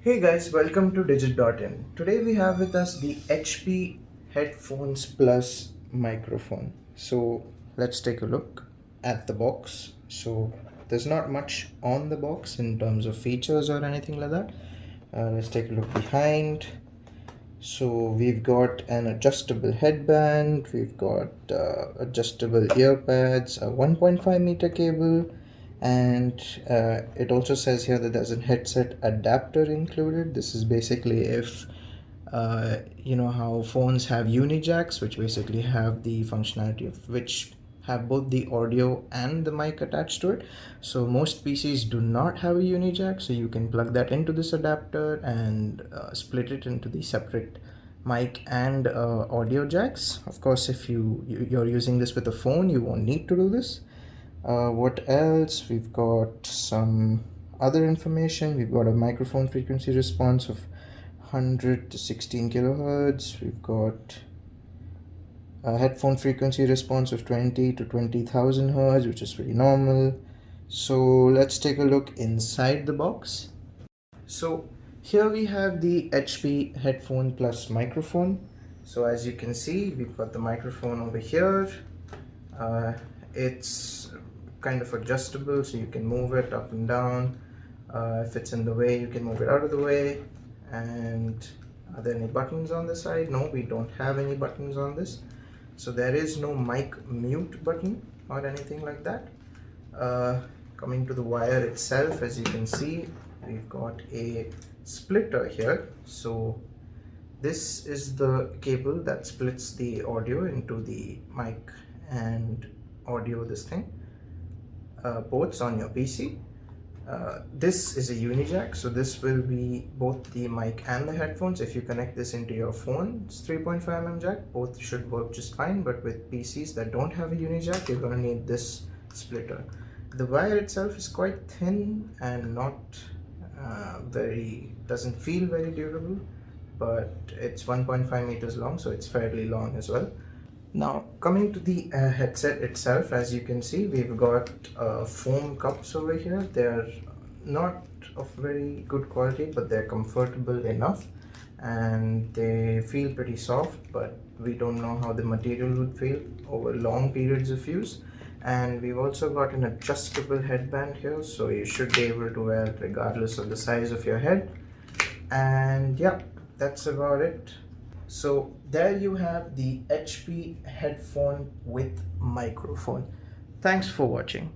Hey guys, welcome to Digit.in. Today we have with us the HP Headphones Plus microphone. So let's take a look at the box. So there's not much on the box in terms of features or anything like that. Let's take a look behind. So we've got an adjustable headband, we've got adjustable ear pads, a 1.5 meter cable, and it also says here that there's a headset adapter included. This is basically if you know how phones have uni jacks, which basically have the functionality of which have both the audio and the mic attached to it. So most PCs do not have a uni jack, so you can plug that into this adapter and split it into the separate mic and audio jacks. Of course, if you're using this with a phone, you won't need to do this. What else? We've got some other information. We've got a microphone frequency response of 100 to 16 kilohertz. We've got a headphone frequency response of 20 to 20,000 hertz, which is pretty normal. So let's take a look inside the box. So here we have the HP Headphone Plus microphone. So as you can see, we've got the microphone over here. It's kind of adjustable, so you can move it up and down. If it's in the way, you can move it out of the way. And are there any buttons on the side? No, we don't have any buttons on this. So there is no mic mute button or anything like that. Coming to the wire itself, as you can see, we've got a splitter here. So this is the cable that splits the audio into the mic and audio ports on your PC. This is a uni jack, so this will be both the mic and the headphones. If you connect this into your phone, it's 3.5mm jack, both should work just fine. But with PCs that don't have a uni jack, you're going to need this splitter. The wire itself is quite thin and not doesn't feel very durable, but it's 1.5 meters long, so it's fairly long as well. Now coming to the headset itself, as you can see, we've got foam cups over here. They're not of very good quality, but they're comfortable enough and they feel pretty soft, but we don't know how the material would feel over long periods of use. And we've also got an adjustable headband here, so you should be able to wear it regardless of the size of your head. And yeah, that's about it. So there you have the HP headphone with microphone. Thanks for watching.